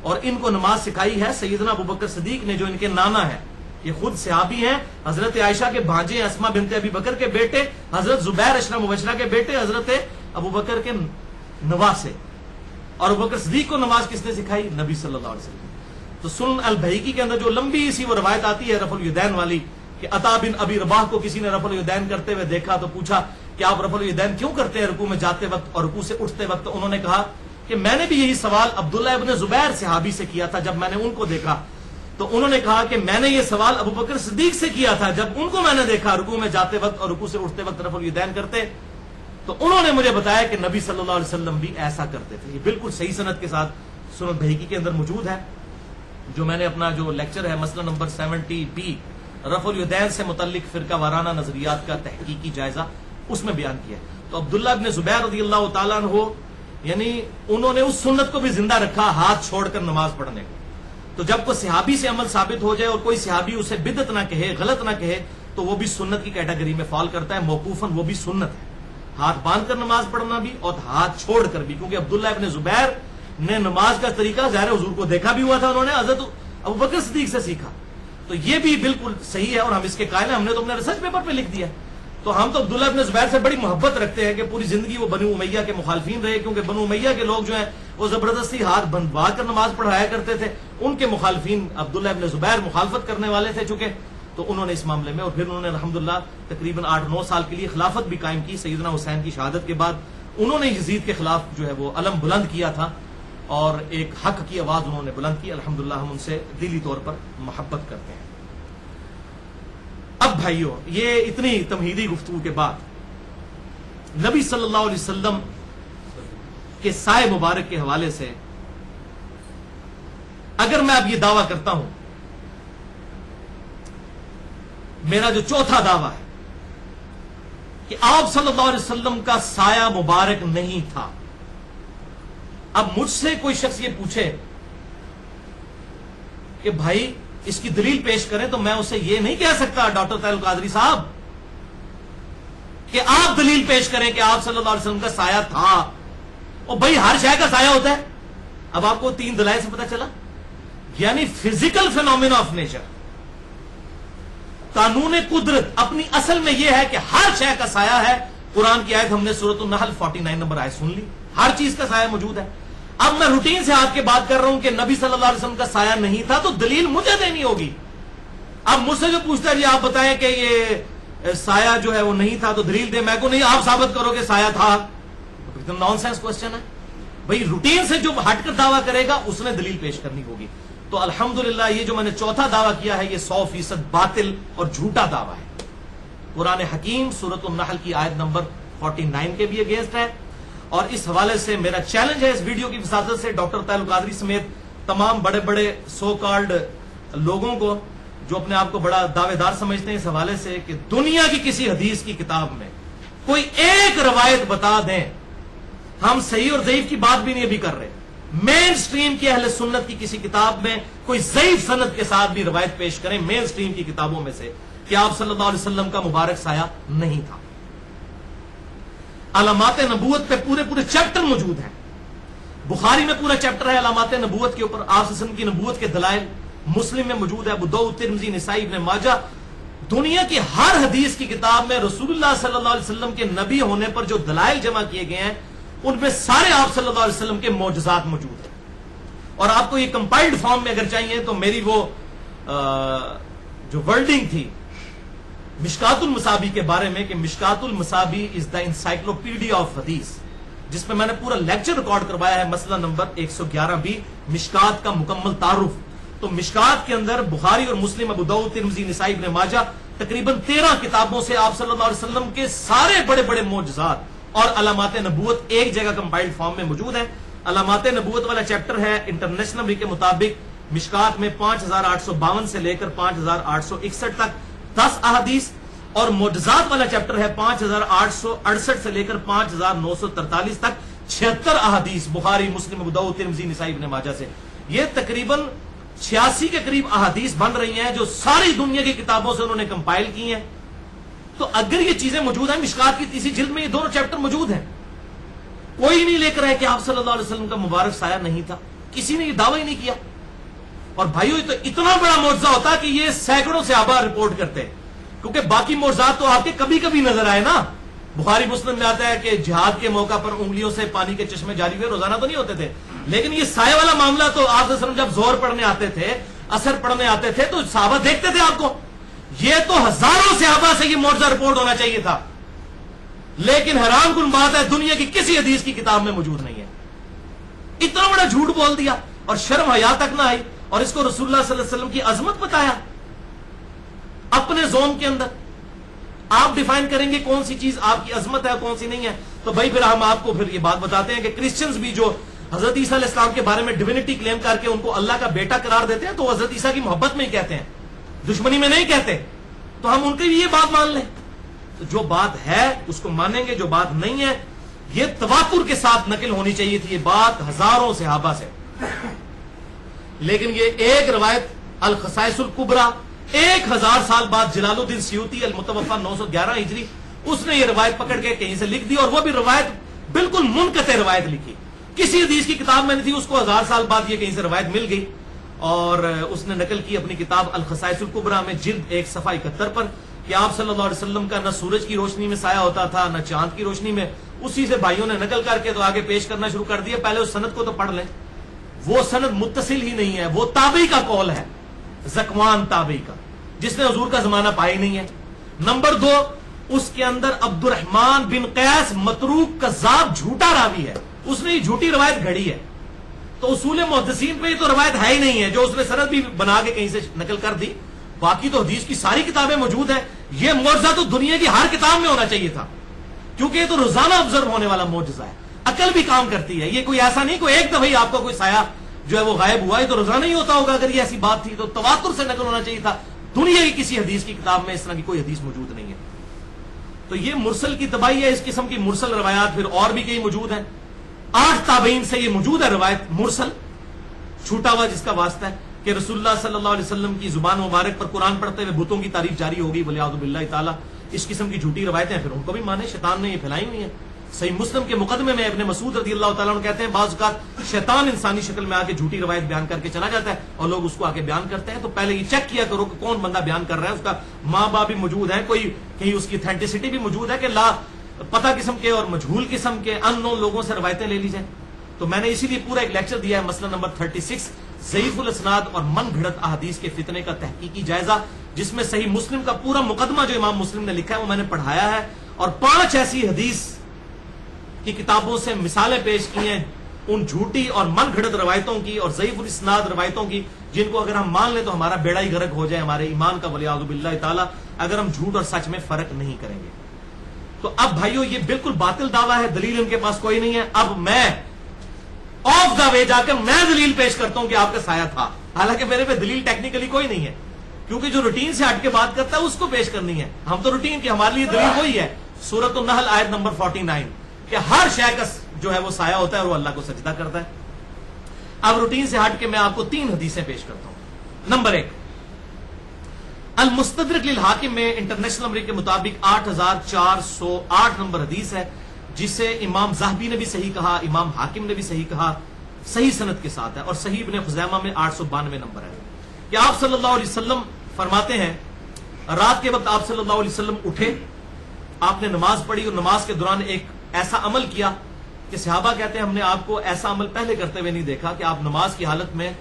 اور ان کو نماز سکھائی ہے سیدنا ابوبکر صدیق نے جو ان کے نانا ہے. یہ خود صحابی ہیں, حضرت عائشہ کے بھانجے اسما بنت ابی بکر کے بیٹے, حضرت زبیر اشرا مبشرہ کے بیٹے, حضرت ابوبکر کے نواسے. اور ابوبکر صدیق کو نماز کس نے سکھائی؟ نبی صلی اللہ علیہ وسلم. تو سنن البیہقی کے اندر جو لمبی سی وہ روایت آتی ہے رفع الیدین والی کہ عطا بن ابی رباح کو کسی نے رفع الیدین کرتے ہوئے دیکھا تو پوچھا کہ آپ رفع الیدین کیوں کرتے ہیں رکوع میں جاتے وقت اور رکوع سے اٹھتے وقت؟ انہوں نے کہا کہ میں نے بھی یہی سوال عبداللہ ابن زبیر صحابی سے کیا تھا جب میں نے ان کو دیکھا. تو انہوں نے کہا کہ میں نے یہ سوال ابوبکر صدیق سے کیا تھا جب ان کو میں نے دیکھا رکوع میں جاتے وقت اور رکوع سے اٹھتے وقت رفع الیدین کرتے, تو انہوں نے مجھے بتایا کہ نبی صلی اللہ علیہ وسلم بھی ایسا کرتے تھے. یہ بالکل صحیح سند کے ساتھ سنن البیہقی کے اندر موجود ہے. جو میں نے اپنا جو لیکچر ہے مسئلہ نمبر 70B رفع الیدین سے متعلق فرقہ وارانہ نظریات کا تحقیقی جائزہ اس میں بیان کیا. تو عبداللہ ابن زبیر رضی اللہ تعالیٰ عنہ یعنی انہوں نے اس سنت کو بھی زندہ رکھا ہاتھ چھوڑ کر نماز پڑھنے کو. تو جب کوئی صحابی سے عمل ثابت ہو جائے اور کوئی صحابی اسے بدعت نہ کہے غلط نہ کہے تو وہ بھی سنت کی کیٹیگری میں فال کرتا ہے. موقوفاً وہ بھی سنت ہے, ہاتھ باندھ کر نماز پڑھنا بھی اور ہاتھ چھوڑ کر بھی, کیونکہ عبداللہ ابن زبیر نے نماز کا طریقہ ظاہر حضور کو دیکھا بھی ہوا تھا, انہوں نے حضرت ابوبکر صدیق سے سیکھا. تو یہ بھی بالکل صحیح ہے اور ہم اس کے قائل ہیں. ہم نے تو اپنے ریسرچ پیپر پہ لکھ دیا. تو ہم تو عبداللہ ابن زبیر سے بڑی محبت رکھتے ہیں کہ پوری زندگی وہ بنو امیہ کے مخالفین رہے, کیونکہ بنو امیہ کے لوگ جو ہیں وہ زبردستی ہاتھ بندھوا کر نماز پڑھایا کرتے تھے. ان کے مخالفین عبداللہ ابن زبیر مخالفت کرنے والے تھے چونکہ, تو انہوں نے اس معاملے میں اور پھر انہوں نے الحمدللہ تقریباً 8-9 سال کے لیے خلافت بھی قائم کی. سیدنا حسین کی شہادت کے بعد انہوں نے یزید کے خلاف جو ہے وہ علم بلند کیا تھا اور ایک حق کی آواز انہوں نے بلند کی. الحمدللہ ہم ان سے دلی طور پر محبت کرتے ہیں. اب بھائیو, یہ اتنی تمہیدی گفتگو کے بعد نبی صلی اللہ علیہ وسلم کے سائے مبارک کے حوالے سے اگر میں اب یہ دعویٰ کرتا ہوں, میرا جو چوتھا دعویٰ ہے کہ آپ صلی اللہ علیہ وسلم کا سایہ مبارک نہیں تھا. اب مجھ سے کوئی شخص یہ پوچھے کہ بھائی اس کی دلیل پیش کریں, تو میں اسے یہ نہیں کہہ سکتا ڈاکٹر طاہر القادری صاحب کہ آپ دلیل پیش کریں کہ آپ صلی اللہ علیہ وسلم کا سایہ تھا. اور بھائی ہر شے کا سایہ ہوتا ہے. اب آپ کو 3 دلائل سے پتہ چلا, یعنی فزیکل فینومینا آف نیچر, قانون قدرت اپنی اصل میں یہ ہے کہ ہر شے کا سایہ ہے. قرآن کی آیت ہم نے سورۃ النحل 49 نمبر آیت سن لی, ہر چیز کا سایہ موجود ہے. اب میں روٹین سے آپ کے بات کر رہا ہوں کہ نبی صلی اللہ علیہ وسلم کا سایہ نہیں تھا تو دلیل مجھے دینی ہوگی. اب مجھ سے جو پوچھتا ہے جی آپ بتائیں کہ یہ سایہ جو ہے وہ نہیں تھا تو دلیل دے, میں کو نہیں, آپ ثابت کرو کہ سایہ تھا. نان سینس کوسچن ہے بھائی. روٹین سے جو ہٹ کر دعویٰ کرے گا اس نے دلیل پیش کرنی ہوگی. تو الحمدللہ یہ جو میں نے چوتھا دعویٰ کیا ہے یہ 100% باطل اور جھوٹا دعویٰ ہے. قرآن حکیم سورۃ النحل کی آیت نمبر 49 کے بھی اگینسٹ ہے. اور اس حوالے سے میرا چیلنج ہے اس ویڈیو کی وساطت سے ڈاکٹر طاہر القادری سمیت تمام بڑے بڑے سو کالڈ لوگوں کو جو اپنے آپ کو بڑا دعوے دار سمجھتے ہیں اس حوالے سے کہ دنیا کی کسی حدیث کی کتاب میں کوئی ایک روایت بتا دیں. ہم صحیح اور ضعیف کی بات بھی نہیں ابھی کر رہے. مین سٹریم کی اہل سنت کی کسی کتاب میں کوئی ضعیف سند کے ساتھ بھی روایت پیش کریں مین سٹریم کی کتابوں میں سے کہ آپ صلی اللہ علیہ وسلم کا مبارک سایہ نہیں تھا. علامات نبوت پہ پورے چیپٹر موجود ہیں. بخاری میں پورا چیپٹر ہے علامات نبوت کے اوپر, آپ صلی اللہ علیہ وسلم کی نبوت کے دلائل. مسلم میں موجود ہے, ابو داؤد, ترمذی, نسائی, ابن ماجہ. دنیا کی ہر حدیث کی کتاب میں رسول اللہ صلی اللہ علیہ وسلم کے نبی ہونے پر جو دلائل جمع کیے گئے ہیں ان میں سارے آپ صلی اللہ علیہ وسلم کے معجزات موجود ہیں. اور آپ کو یہ کمپائلڈ فارم میں اگر چاہیے تو میری وہ جو ورڈنگ تھی مشکات المصابی کے بارے میں کہ مشکات المصابی از دا انسائکلوپیڈیا آف حدیث, جس میں میں نے پورا لیکچر ریکارڈ کروایا ہے, مسئلہ نمبر 111 بھی مشکات کا مکمل تعارف. تو مشکات کے اندر بخاری اور مسلم, ابو داؤد, ترمذی, نسائی, ابن ماجہ تقریباً 13 کتابوں سے آپ صلی اللہ علیہ وسلم کے سارے بڑے بڑے معجزات اور علامات نبوت ایک جگہ کمپائلڈ فارم میں موجود ہیں. علامات نبوت والا چیپٹر ہے انٹرنیشنل کے مطابق مشکات میں 5852 سے لے کر 5861 تک 10 احادیث, اور معجزات والا چیپٹر ہے 5868 سے لے کر 5943 تک 76 احادیث بخاری, مسلم, ابو داؤد, ترمذی, نسائی, ابن ماجہ سے. یہ تقریباً 86 کے قریب احادیث بن رہی ہیں جو ساری دنیا کی کتابوں سے انہوں نے کمپائل کی ہیں. تو اگر یہ چیزیں موجود ہیں, مشکات کی تیسری جلد میں یہ دونوں چیپٹر موجود ہیں, کوئی نہیں لے کر ہے کہ آپ صلی اللہ علیہ وسلم کا مبارک سایہ نہیں تھا. کسی نے یہ دعویٰ ہی نہیں کیا. اور بھائیو یہ تو اتنا بڑا معجزہ ہوتا کہ یہ سینکڑوں صحابہ رپورٹ کرتے ہیں, کیونکہ باقی معجزات تو آپ کے کبھی کبھی نظر آئے نا. بخاری مسلم میں آتا ہے کہ جہاد کے موقع پر انگلیوں سے پانی کے چشمے جاری ہوئے, روزانہ تو نہیں ہوتے تھے, لیکن یہ سایہ والا معاملہ تو آپ صلی اللہ علیہ وسلم جب زہر پڑھنے آتے تھے, اثر پڑھنے آتے تھے تو صحابہ دیکھتے تھے آپ کو. یہ تو ہزاروں صحابہ سے یہ معجزہ رپورٹ ہونا چاہیے تھا, لیکن حیران کن بات ہے دنیا کی کسی حدیث کی کتاب میں موجود نہیں ہے. اتنا بڑا جھوٹ بول دیا اور شرم حیا تک نہ آئی, اور اس کو رسول اللہ صلی اللہ علیہ وسلم کی عظمت بتایا اپنے زون کے اندر. آپ ڈیفائن کریں گے کون سی چیز آپ کی عظمت ہے کون سی نہیں ہے. تو بھائی پھر ہم آپ کو پھر یہ بات بتاتے ہیں کہ کرسچنز بھی جو حضرت عیسیٰ علیہ السلام کے بارے میں ڈیوینٹی کلیم کر کے ان کو اللہ کا بیٹا قرار دیتے ہیں تو حضرت عیسیٰ کی محبت میں ہی کہتے ہیں, دشمنی میں نہیں کہتے. تو ہم ان کی بھی یہ بات مان لیں. تو جو بات ہے اس کو مانیں گے, جو بات نہیں ہے یہ تواتر کے ساتھ نقل ہونی چاہیے تھی یہ بات ہزاروں صحابہ سے. لیکن یہ ایک روایت الخصائص الکبریٰ 1000 سال بعد جلال الدین سیوطی المتوفی 911 ہجری اس نے یہ روایت پکڑ کے کہیں سے لکھ دی, اور وہ بھی روایت بالکل منقطع روایت لکھی, کسی حدیث کی کتاب میں نہیں تھی. اس کو 1000 سال بعد یہ کہیں سے روایت مل گئی اور اس نے نقل کی اپنی کتاب الخصائص الکبریٰ میں جلد 1 صفحہ 71 پر کہ آپ صلی اللہ علیہ وسلم کا نہ سورج کی روشنی میں سایہ ہوتا تھا نہ چاند کی روشنی میں. اسی سے بھائیوں نے نقل کر کے تو آگے پیش کرنا شروع کر دیا. پہلے اس سند کو تو پڑھ لیں, وہ سند متصل ہی نہیں ہے, وہ تابعی کا قول ہے, زکوان تابعی کا, جس نے حضور کا زمانہ پایا ہی نہیں ہے. نمبر 2, اس کے اندر عبد الرحمن بن قیس متروک کذاب جھوٹا راوی ہے, اس نے یہ جھوٹی روایت گھڑی ہے. تو اصول محدثین پہ یہ تو روایت ہے ہی نہیں ہے, جو اس نے سند بھی بنا کے کہیں سے نقل کر دی. باقی تو حدیث کی ساری کتابیں موجود ہیں. یہ معجزہ تو دنیا کی ہر کتاب میں ہونا چاہیے تھا, کیونکہ یہ تو روزانہ آبزرو ہونے والا معجزہ ہے. عقل بھی کام کرتی ہے, یہ کوئی ایسا نہیں کوئی ایک دفعہ آپ کو کوئی سایہ جو ہے وہ غائب ہوا, یہ تو روزانہ ہی ہوتا ہوگا. اگر یہ ایسی بات تھی تو تواتر سے نقل ہونا چاہیے تھا. دنیا کی کسی حدیث کی کتاب میں اس طرح کی کوئی حدیث موجود نہیں ہے. تو یہ مرسل کی تباہی ہے. اس قسم کی مرسل روایات پھر اور بھی کئی موجود ہیں. 8 تابعین سے یہ موجود ہے روایت مرسل, چھوٹا ہوا جس کا واسطہ ہے کہ رسول اللہ صلی اللہ علیہ وسلم کی زبان مبارک پر قرآن پڑھتے ہوئے بتوں کی تعریف جاری ہوگی ولیعوذ باللہ تعالی. اس قسم کی جھوٹی روایتیں پھر ان کو بھی مانے, شیطان نے یہ پھیلائی ہوئی ہیں. صحیح مسلم کے مقدمے میں ابن مسعود رضی اللہ تعالیٰ عنہ کہتے ہیں بعض اوقات شیطان انسانی شکل میں آ کے جھوٹی روایت بیان کر کے چلا جاتا ہے اور لوگ اس کو آ کے بیان کرتے ہیں. تو پہلے یہ چیک کیا کرو کہ کون بندہ بیان کر رہا ہے, اس کا ماں باپ بھی موجود ہے, کوئی کہیں اس کی اتھینٹسٹی بھی موجود ہے کہ لا پتہ قسم کے اور مجہول قسم کے ان نون لوگوں سے روایتیں لے لی جائیں. تو میں نے اسی لیے پورا ایک لیکچر دیا ہے، مسئلہ نمبر 36، ضعیف الاسناد اور من گھڑت احادیث کے فتنے کا تحقیقی جائزہ، جس میں صحیح مسلم کا پورا مقدمہ جو امام مسلم نے لکھا ہے وہ میں نے پڑھایا ہے، اور 5 ایسی حدیث کی کتابوں سے مثالیں پیش کی ہیں ان جھوٹی اور من گھڑت روایتوں کی اور ضعیف الاسناد روایتوں کی، جن کو اگر ہم مان لیں تو ہمارا بیڑا ہی غرق ہو جائے ہمارے ایمان کا، ولیعوذ باللہ تعالی، اگر ہم جھوٹ اور سچ میں فرق نہیں کریں گے۔ تو اب بھائیو یہ بالکل باطل دعویٰ ہے، دلیل ان کے پاس کوئی نہیں ہے۔ اب میں آف دا وے جا کے میں دلیل پیش کرتا ہوں کہ آپ کا سایہ تھا، حالانکہ میرے پہ دلیل ٹیکنیکلی کوئی نہیں ہے، کیونکہ جو روٹین سے ہٹ کے بات کرتا ہے اس کو پیش کرنی ہے۔ ہم تو روٹین کی، ہمارے لیے دلیل وہی ہے، سورۃ النحل آیت نمبر 49، کہ ہر شے کا جو ہے وہ سایہ ہوتا ہے اور وہ اللہ کو سجدہ کرتا ہے۔ اب روٹین سے ہٹ کے میں آپ کو 3 حدیثیں پیش کرتا ہوں۔ نمبر 1، المستدرک للحاکم میں انٹرنیشنل نمبر کے مطابق 8408 نمبر حدیث ہے، جسے امام ذہبی نے بھی صحیح کہا، امام حاکم نے بھی صحیح کہا، صحیح سند کے ساتھ ہے، اور صحیح ابن خزیمہ میں 892 نمبر ہے، کہ آپ صلی اللہ علیہ وسلم فرماتے ہیں رات کے وقت آپ صلی اللہ علیہ وسلم اٹھے، آپ نے نماز پڑھی اور نماز کے دوران ایک ایسا عمل کیا کہ صحابہ کہتے ہیں ہم نے آپ کو ایسا عمل پہلے کرتے ہوئے نہیں دیکھا، کہ آپ نماز کی حالت میں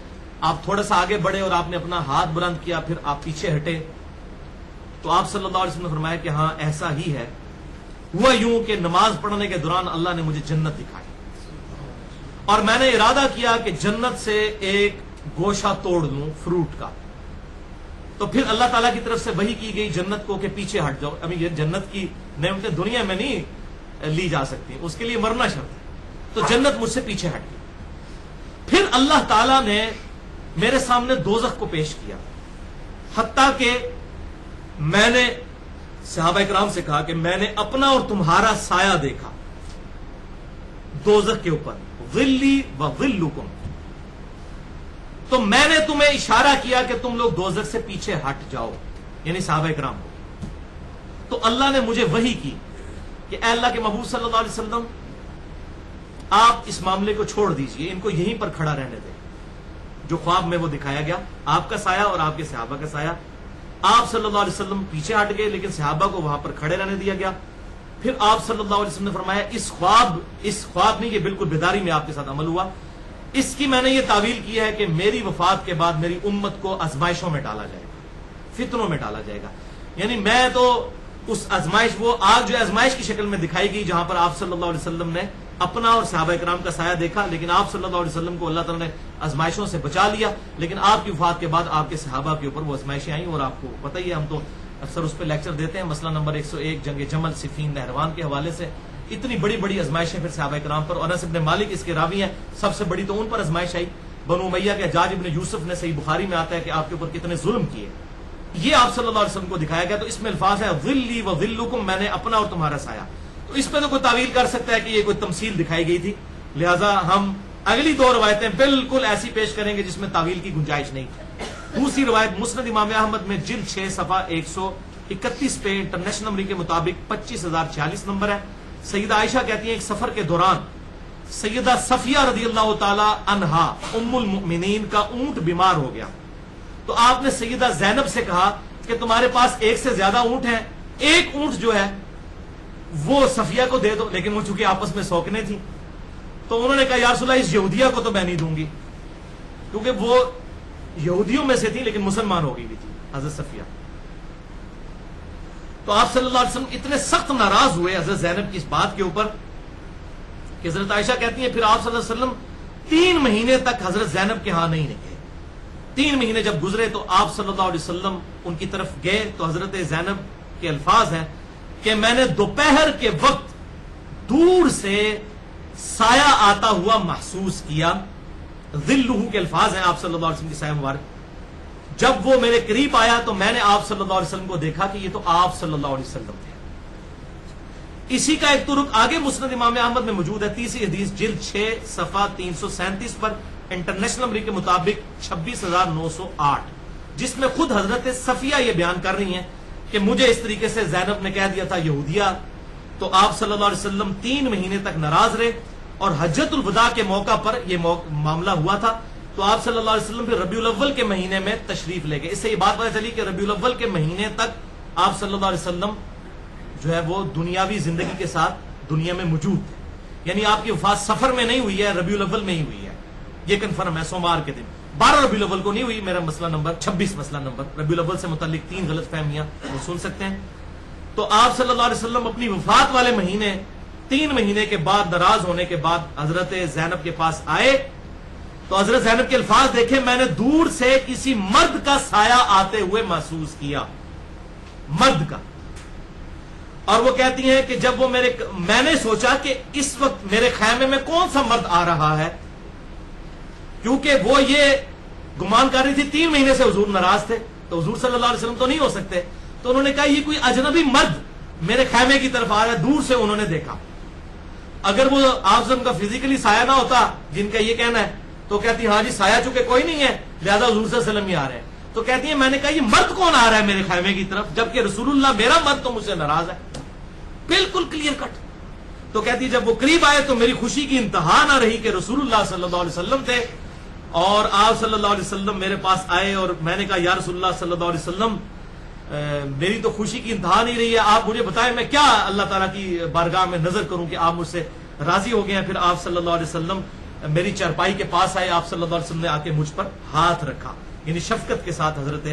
آپ تھوڑا سا آگے بڑھے اور آپ نے اپنا ہاتھ بلند کیا، پھر آپ پیچھے ہٹے، تو آپ صلی اللہ علیہ وسلم نے فرمایا کہ ہاں ایسا ہی ہے، ہوا یوں کہ نماز پڑھنے کے دوران اللہ نے مجھے جنت دکھائی اور میں نے ارادہ کیا کہ جنت سے ایک گوشہ توڑ لوں فروٹ کا، تو پھر اللہ تعالیٰ کی طرف سے وحی کی گئی جنت کو کہ پیچھے ہٹ جاؤ، ابھی یہ جنت کی نعمتیں دنیا میں نہیں لی جا سکتی، اس کے لیے مرنا شرط ہے، تو جنت مجھ سے پیچھے ہٹ گئی۔ پھر اللہ تعالیٰ نے میرے سامنے دوزخ کو پیش کیا، حتیٰ کہ میں نے صحابہ اکرام سے کہا کہ میں نے اپنا اور تمہارا سایہ دیکھا دوزخ کے اوپر، ظلی و ظلکم، تو میں نے تمہیں اشارہ کیا کہ تم لوگ دوزخ سے پیچھے ہٹ جاؤ، یعنی صحابہ اکرام کو۔ تو اللہ نے مجھے وحی کی کہ اے اللہ کے محبوب صلی اللہ علیہ وسلم، آپ اس معاملے کو چھوڑ دیجئے، ان کو یہیں پر کھڑا رہنے دیں، جو خواب میں وہ دکھایا گیا، آپ کا سایہ اور آپ کے صحابہ کا سایہ۔ آپ صلی اللہ علیہ وسلم پیچھے ہٹ گئے، لیکن صحابہ کو وہاں پر کھڑے رہنے دیا گیا۔ پھر آپ صلی اللہ علیہ وسلم نے فرمایا اس خواب نہیں، یہ بالکل بیداری میں آپ کے ساتھ عمل ہوا، اس کی میں نے یہ تعویل کی ہے کہ میری وفات کے بعد میری امت کو آزمائشوں میں ڈالا جائے گا، فتنوں میں ڈالا جائے گا، یعنی میں تو اس آزمائش، وہ آگ جو آزمائش کی شکل میں دکھائی گئی جہاں پر آپ صلی اللہ علیہ وسلم نے اپنا اور صحابہ کرام کا سایہ دیکھا، لیکن آپ صلی اللہ علیہ وسلم کو اللہ تعالیٰ نے آزمائشوں سے بچا لیا، لیکن آپ کی وفات کے بعد آپ کے صحابہ کے اوپر وہ آزمائشیں آئیں، اور آپ کو پتہ ہی ہے، ہم تو اکثر اس پہ لیکچر دیتے ہیں، مسئلہ نمبر 101 جنگ جمل، صفین، نہروان کے حوالے سے اتنی بڑی بڑی آزمائشیں پھر صحابہ کرام پر، اور انس بن مالک اس کے راوی ہیں، سب سے بڑی تو ان پر آزمائش آئی، بنو امیہ کے حجاج ابن یوسف نے، صحیح بخاری میں آتا ہے کہ آپ کے اوپر کتنے ظلم کیے، یہ آپ صلی اللہ علیہ وسلم کو دکھایا گیا۔ تو اس میں الفاظ ہے ظلی و ظلکم، میں نے اپنا اور تمہارا سایہ، تو اس پہ تو کوئی تعویل کر سکتا ہے کہ یہ کوئی تمثیل دکھائی گئی تھی، لہذا ہم اگلی 2 روایتیں بالکل ایسی پیش کریں گے جس میں تعویل کی گنجائش نہیں۔ دوسری روایت مسند امام احمد میں جلد 6 صفحہ 131 پہ انٹرنیشنل نمبر کے مطابق 25046 نمبر ہے، سیدہ عائشہ کہتی ہیں ایک سفر کے دوران سیدہ صفیہ رضی اللہ تعالی عنہا ام المؤمنین کا اونٹ بیمار ہو گیا، تو آپ نے سیدہ زینب سے کہا کہ تمہارے پاس 1 سے زیادہ اونٹ ہیں، ایک اونٹ جو ہے وہ صفیہ کو دے دو، لیکن وہ چونکہ آپس میں سوکنے تھی، تو انہوں نے کہا یا رسول اللہ اس یہودیہ کو تو میں نہیں دوں گی، کیونکہ وہ یہودیوں میں سے تھی لیکن مسلمان ہو گئی بھی تھی حضرت صفیہ۔ تو آپ صلی اللہ علیہ وسلم اتنے سخت ناراض ہوئے حضرت زینب کی اس بات کے اوپر کہ حضرت عائشہ کہتی ہیں پھر آپ صلی اللہ علیہ وسلم 3 مہینے تک حضرت زینب کے ہاں نہیں رہے۔ 3 مہینے جب گزرے تو آپ صلی اللہ علیہ وسلم ان کی طرف گئے، تو حضرت زینب کے الفاظ ہیں کہ میں نے دوپہر کے وقت دور سے سایہ آتا ہوا محسوس کیا، ظلہ کے الفاظ ہیں آپ صلی اللہ علیہ وسلم کی سایہ مبارک، جب وہ میرے قریب آیا تو میں نے آپ صلی اللہ علیہ وسلم کو دیکھا کہ یہ تو آپ صلی اللہ علیہ وسلم تھے۔ اسی کا ایک طرق آگے مسند امام احمد میں موجود ہے، تیسری حدیث جلد 6 صفحہ 337 پر انٹرنیشنل نمبر کے مطابق 26908، جس میں خود حضرت صفیہ یہ بیان کر رہی ہیں کہ مجھے اس طریقے سے زینب نے کہہ دیا تھا یہودیہ، تو آپ صلی اللہ علیہ وسلم 3 مہینے تک ناراض رہے، اور حجۃ الوداع کے موقع پر یہ معاملہ ہوا تھا، تو آپ صلی اللہ علیہ وسلم پھر ربیع الاول کے مہینے میں تشریف لے گئے۔ اس سے یہ بات پتہ چلی کہ ربیع الاول کے مہینے تک آپ صلی اللہ علیہ وسلم جو ہے وہ دنیاوی زندگی کے ساتھ دنیا میں موجود تھے، یعنی آپ کی وفات سفر میں نہیں ہوئی ہے، ربیع الاول میں ہی ہوئی ہے، یہ کنفرم ہے، سوموار کے دن 12 ربیع الاول کو نہیں ہوئی۔ میرا مسئلہ نمبر 26 مسئلہ نمبر ربیع الاول سے متعلق 3 غلط فہمیاں وہ سن سکتے ہیں۔ تو آپ صلی اللہ علیہ وسلم اپنی وفات والے مہینے 3 مہینے کے بعد ناراض ہونے کے بعد حضرت زینب کے پاس آئے تو حضرت زینب کے الفاظ دیکھیں، میں نے دور سے کسی مرد کا سایہ آتے ہوئے محسوس کیا، مرد کا۔ اور وہ کہتی ہیں کہ جب وہ میں نے سوچا کہ اس وقت میرے خیمے میں کون سا مرد آ رہا ہے، کیونکہ وہ یہ گمان کر رہی تھی 3 مہینے سے حضور ناراض تھے تو حضور صلی اللہ علیہ وسلم تو نہیں ہو سکتے، تو انہوں نے کہا یہ کوئی اجنبی مرد میرے خیمے کی طرف آ رہا ہے، دور سے انہوں نے دیکھا۔ اگر وہ آپ کا فزیکلی سایہ نہ ہوتا جن کا یہ کہنا ہے تو کہتی ہاں جی سایہ چونکہ کوئی نہیں ہے لہذا حضور صلی اللہ علیہ وسلم ہی آ رہے ہیں، تو کہتی ہیں میں نے کہا یہ مرد کون آ رہا ہے میرے خیمے کی طرف، جبکہ رسول اللہ میرا مرد تو مجھ سے ناراض ہے، بالکل کلیئر کٹ۔ تو کہتی جب وہ قریب آئے تو میری خوشی کی انتہا نہ رہی کہ رسول اللہ صلی اللہ علیہ وسلم تھے، اور آپ صلی اللہ علیہ وسلم میرے پاس آئے اور میں نے کہا یا رسول اللہ صلی اللہ علیہ وسلم میری تو خوشی کی انتہا نہیں رہی ہے، آپ مجھے بتائیں میں کیا اللہ تعالیٰ کی بارگاہ میں نظر کروں کہ آپ مجھ سے راضی ہو گئے ہیں۔ پھر آپ صلی اللہ علیہ وسلم میری چارپائی کے پاس آئے، آپ صلی اللہ علیہ وسلم نے آ کے مجھ پر ہاتھ رکھا، یعنی شفقت کے ساتھ حضرت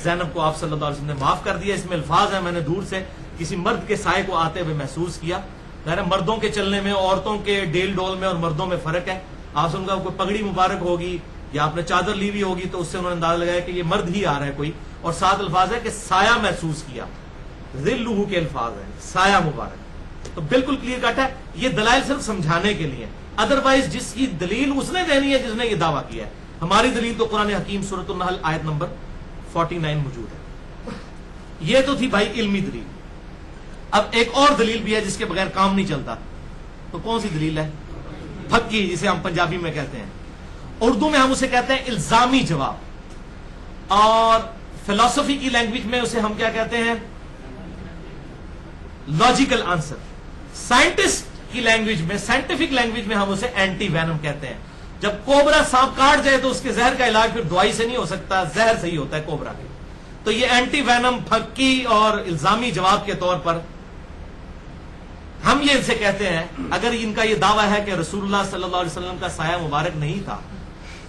زینب کو آپ صلی اللہ علیہ وسلم نے معاف کر دیا۔ اس میں الفاظ ہیں میں نے دور سے کسی مرد کے سائے کو آتے ہوئے محسوس کیا۔ ظاہر مردوں کے چلنے میں، عورتوں کے ڈیل ڈول میں اور مردوں میں فرق ہے۔ آپ سے ان کا کوئی پگڑی مبارک ہوگی یا آپ نے چادر لی ہوئی ہوگی تو اس سے انہوں نے اندازہ لگایا کہ یہ مرد ہی آ رہا ہے کوئی، اور ساتھ الفاظ ہے کہ سایہ محسوس کیا، ذلہ کے الفاظ ہیں، سایہ مبارک، تو بالکل کلیئر کٹ ہے۔ یہ دلائل صرف سمجھانے کے لیے، ادروائز جس کی دلیل اس نے دینی ہے جس نے یہ دعویٰ کیا ہے۔ ہماری دلیل تو قرآن حکیم سورۃ النحل آیت نمبر 49 موجود ہے۔ یہ تو تھی بھائی علمی دلیل۔ اب ایک اور دلیل بھی ہے جس کے بغیر کام نہیں چلتا، تو کون سی دلیل ہے؟ پھکی، جسے ہم پنجابی میں کہتے ہیں، اردو میں ہم اسے کہتے ہیں الزامی جواب، اور فلسفی کی لینگویج میں اسے ہم کیا کہتے ہیں؟ Logical answer. سائنٹسٹ کی لینگویج میں، سائنٹیفک لینگویج میں ہم اسے اینٹی وینم کہتے ہیں۔ جب کوبرا سانپ کاٹ جائے تو اس کے زہر کا علاج پھر دوائی سے نہیں ہو سکتا، زہر سے ہی ہوتا ہے کوبرا کے، تو یہ اینٹی وینم، پھکی اور الزامی جواب کے طور پر ہم یہ ان سے کہتے ہیں اگر ان کا یہ دعویٰ ہے کہ رسول اللہ صلی اللہ علیہ وسلم کا سایہ مبارک نہیں تھا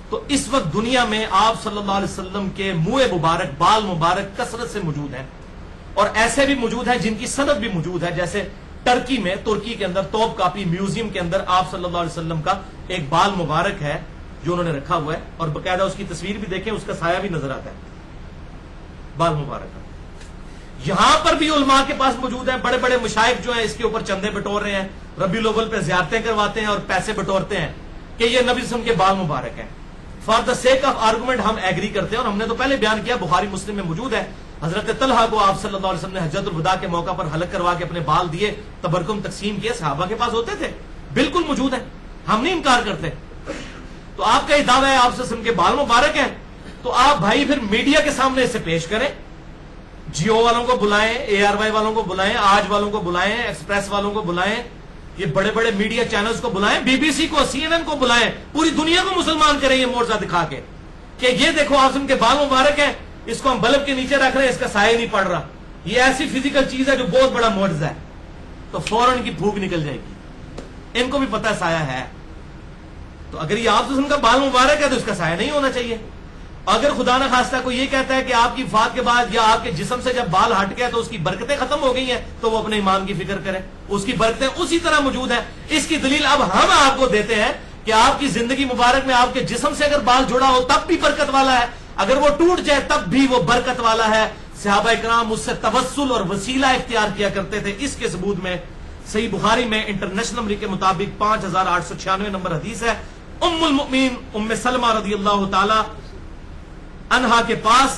تو اس وقت دنیا میں آپ صلی اللہ علیہ وسلم کے منہ مبارک، بال مبارک کثرت سے موجود ہیں، اور ایسے بھی موجود ہیں جن کی سند بھی موجود ہے، جیسے ٹرکی میں، ترکی کے اندر توپ کاپی میوزیم کے اندر آپ صلی اللہ علیہ وسلم کا ایک بال مبارک ہے جو انہوں نے رکھا ہوا ہے، اور باقاعدہ اس کی تصویر بھی دیکھیں، اس کا سایہ بھی نظر آتا ہے بال مبارک کا۔ یہاں پر بھی علماء کے پاس موجود ہیں، بڑے بڑے مشائخ جو ہیں اس کے اوپر چندے بٹور رہے ہیں، ربیع الاول پہ زیارتیں کرواتے ہیں اور پیسے بٹورتے ہیں کہ یہ نبی وسلم کے بال مبارک ہیں۔ For the sake of argument ہم ایگری کرتے ہیں، اور ہم نے تو پہلے بیان کیا، بخاری مسلم میں موجود ہے، حضرت طلحہ کو آپ صلی اللہ علیہ وسلم نے حجۃ الوداع کے موقع پر حلق کروا کے اپنے بال دیے، تبرکم تقسیم کیے، صحابہ کے پاس ہوتے تھے، بالکل موجود ہیں، ہم نہیں انکار کرتے۔ تو آپ کا یہ دعویٰ ہے آپ صلی اللہ علیہ وسلم کے بال مبارک ہیں، تو آپ بھائی پھر میڈیا کے سامنے اسے پیش کریں، جیو والوں کو بلائیں، اے آر وائی والوں کو بلائیں، آج والوں کو بلائیں، ایکسپریس والوں کو بلائیں، یہ بڑے بڑے میڈیا چینلز کو بلائیں، بی بی سی کو، سی این این کو بلائیں، پوری دنیا کو مسلمان کریں یہ معجزہ دکھا کے کہ یہ دیکھو آسم کے بال مبارک ہیں، اس کو ہم بلب کے نیچے رکھ رہے ہیں، اس کا سایہ نہیں پڑ رہا، یہ ایسی فزیکل چیز ہے جو بہت بڑا معجزہ ہے، تو فوراً کی بھوک نکل جائے گی، ان کو بھی پتہ سایہ ہے۔ تو اگر یہ آپ کا بال مبارک ہے تو اس کا سایہ نہیں ہونا چاہیے۔ اگر خدا نہ خواستہ کوئی یہ کہتا ہے کہ آپ کی وفات کے بعد یا آپ کے جسم سے جب بال ہٹ گئے تو اس کی برکتیں ختم ہو گئی ہیں، تو وہ اپنے ایمان کی فکر کرے، اس کی برکتیں اسی طرح موجود ہیں۔ اس کی دلیل اب ہم آپ کو دیتے ہیں کہ آپ کی زندگی مبارک میں آپ کے جسم سے اگر بال جڑا ہو تب بھی برکت والا ہے، اگر وہ ٹوٹ جائے تب بھی وہ برکت والا ہے۔ صحابہ کرام اس سے توسل اور وسیلہ اختیار کیا کرتے تھے۔ اس کے ثبوت میں صحیح بخاری میں انٹرنیشنل نمبر کے مطابق 5896 نمبر حدیث ہے، ام المؤمنین ام سلمہ رضی اللہ تعالی عنہا کے پاس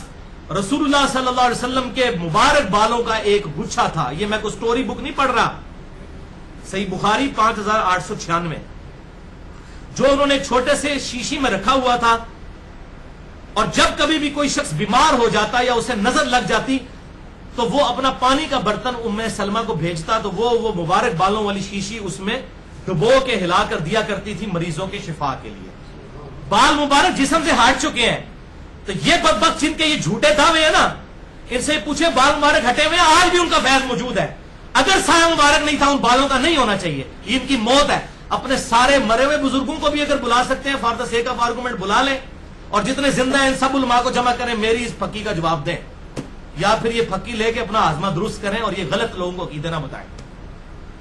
رسول اللہ صلی اللہ علیہ وسلم کے مبارک بالوں کا ایک گچھا تھا۔ یہ میں کوئی سٹوری بک نہیں پڑھ رہا، صحیح بخاری 5896، جو انہوں نے ایک چھوٹے سے شیشی میں رکھا ہوا تھا، اور جب کبھی بھی کوئی شخص بیمار ہو جاتا یا اسے نظر لگ جاتی تو وہ اپنا پانی کا برتن ام سلمہ کو بھیجتا، تو وہ مبارک بالوں والی شیشی اس میں ڈبو کے ہلا کر دیا کرتی تھی مریضوں کی شفا کے لیے۔ بال مبارک جسم سے ہٹ چکے ہیں، تو یہ بدبخت جن کے یہ جھوٹے دعوے ہیں نا، ان سے پوچھے بال مبارک ہٹے ہوئے آج بھی ان کا فیض موجود ہے۔ اگر سایہ مبارک نہیں تھا ان بالوں کا نہیں ہونا چاہیے، یہ ان کی موت ہے۔ اپنے سارے مرے ہوئے بزرگوں کو بھی اگر بلا سکتے ہیں for the sake of argument بلا لیں، اور جتنے زندہ ہیں ان سب علماء کو جمع کریں، میری اس پھکی کا جواب دیں، یا پھر یہ پھکی لے کے اپنا ہاضمہ درست کریں اور یہ غلط لوگوں کو عقیدہ نہ بتائیں،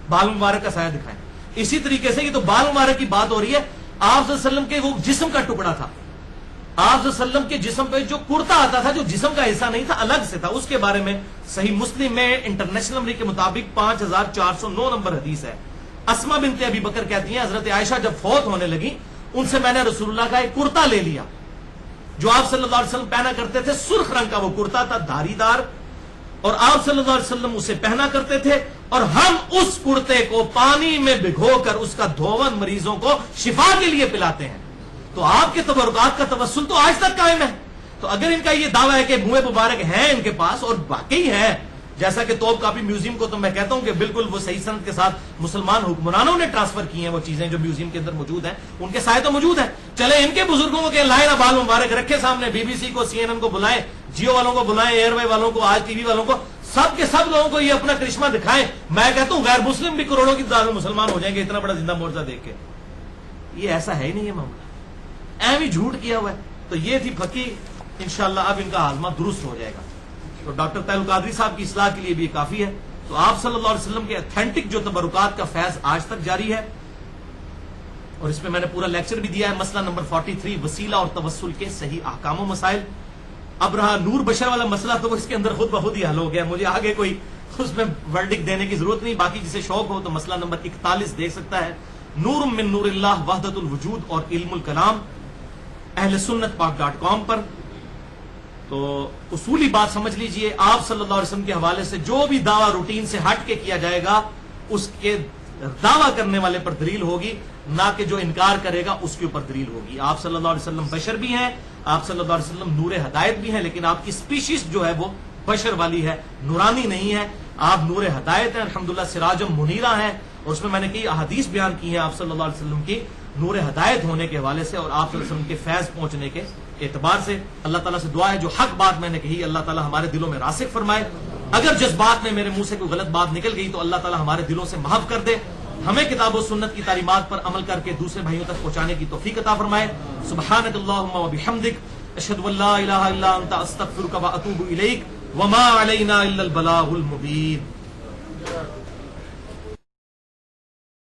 بال مبارک کا سایہ دکھائیں۔ اسی طریقے سے یہ تو بال مبارک کی بات ہو رہی ہے، آپ صلی اللہ علیہ وسلم کے وہ جسم کا ٹکڑا تھا، آپ صلی اللہ علیہ وسلم کے جسم پہ جو کرتا آتا تھا جو جسم کا حصہ نہیں تھا الگ سے تھا، اس کے بارے میں صحیح مسلم میں انٹرنیشنل نمبر کے مطابق 5409 نمبر حدیث ہے۔ اسما بنت ابی بکر کہتی ہیں حضرت عائشہ جب فوت ہونے لگی ان سے میں نے رسول اللہ کا ایک کرتا لے لیا جو آپ صلی اللہ علیہ وسلم پہنا کرتے تھے، سرخ رنگ کا وہ کرتا تھا دھاری دار، اور آپ صلی اللہ علیہ وسلم اسے پہنا کرتے تھے، اور ہم اس کرتے کو پانی میں بھگو کر اس کا دھون مریضوں کو شفا کے لیے پلاتے ہیں۔ تو آپ کے تبرکات کا توسل تو آج تک قائم ہے۔ تو اگر ان کا یہ دعویٰ ہے کہ منہ مبارک ہیں ان کے پاس، اور واقعی ہے، جیسا کہ توپ کاپی میوزیم کو تو میں کہتا ہوں کہ بالکل وہ صحیح سند کے ساتھ مسلمان حکمرانوں نے ٹرانسفر کی ہیں وہ چیزیں جو میوزیم کے اندر موجود ہیں، ان کے سائے تو موجود ہیں، چلے ان کے بزرگوں کو کہ لائیں نا بال مبارک رکھے سامنے، بی بی سی کو، سی این این کو بلائیں، جیو والوں کو بلائیں، ایئر وے والوں کو، آج ٹی وی والوں کو، سب کے سب لوگوں کو یہ اپنا کرشمہ دکھائیں۔ میں کہتا ہوں غیر مسلم بھی کروڑوں کی تعداد میں مسلمان ہو جائیں گے اتنا بڑا زندہ معجزہ دیکھ کے۔ یہ ایسا ہے ہی نہیں ہے معاملہ، ایم ہی جھوٹ کیا ہوا ہے۔ تو یہ تھی پھکی، انشاءاللہ اب ان کا ہاضمہ درست ہو جائے گا۔ تو ڈاکٹر طاہر القادری صاحب کی اصلاح کے لیے بھی یہ کافی ہے۔ تو آپ صلی اللہ علیہ وسلم کے اتھینٹک جو تبرکات کا فیض آج تک جاری ہے، اور اس میں نے پورا لیکچر بھی دیا ہے، مسئلہ نمبر 43 وسیلہ اور توسل کے صحیح احکام و مسائل۔ اب رہا نور بشر والا مسئلہ تو وہ اس کے اندر خود بخود ہی حل ہو گیا، مجھے آگے کوئی اس میں ورڈکٹ دینے کی ضرورت نہیں، باقی جسے شوق ہو تو مسئلہ نمبر 41 دیکھ سکتا ہے، نور من نور اللہ وحدت الوجود اور علم الکلام، اہل سنت پاک.com پر۔ تو اصولی بات سمجھ لیجئے، آپ صلی اللہ علیہ وسلم کے حوالے سے جو بھی دعویٰ روٹین سے ہٹ کے کیا جائے گا اس کے دعویٰ کرنے والے پر دلیل ہوگی، نہ کہ جو انکار کرے گا اس کے اوپر دلیل ہوگی۔ آپ صلی اللہ علیہ وسلم بشر بھی ہیں، آپ صلی اللہ علیہ وسلم نور ہدایت بھی ہیں، لیکن آپ کی سپیشیز جو ہے وہ بشر والی ہے، نورانی نہیں ہے۔ آپ نور ہدایت ہیں، الحمدللہ سراجم منیرہ ہیں، اور اس میں میں نے کئی احادیث بیان کی ہیں آپ صلی اللہ علیہ وسلم کی نور ہدایت ہونے کے حوالے سے اور آپ صلی اللہ علیہ وسلم کے فیض پہنچنے کے اعتبار سے۔ اللہ تعالیٰ سے دعا ہے جو حق بات میں نے کہی اللہ تعالیٰ ہمارے دلوں میں راسخ فرمائے، اگر جس بات میں میرے منہ سے کوئی غلط بات نکل گئی تو اللہ تعالیٰ ہمارے دلوں سے محو کر دے، ہمیں کتاب و سنت کی تعلیمات پر عمل کر کے دوسرے بھائیوں تک پہنچانے کی توفیق عطا فرمائے۔ سبحانک اللہم و بحمدک، اشہد ان لا الہ الا انت، استغفرک و اتوب الیک، وما علینا الا البلاغ المبین۔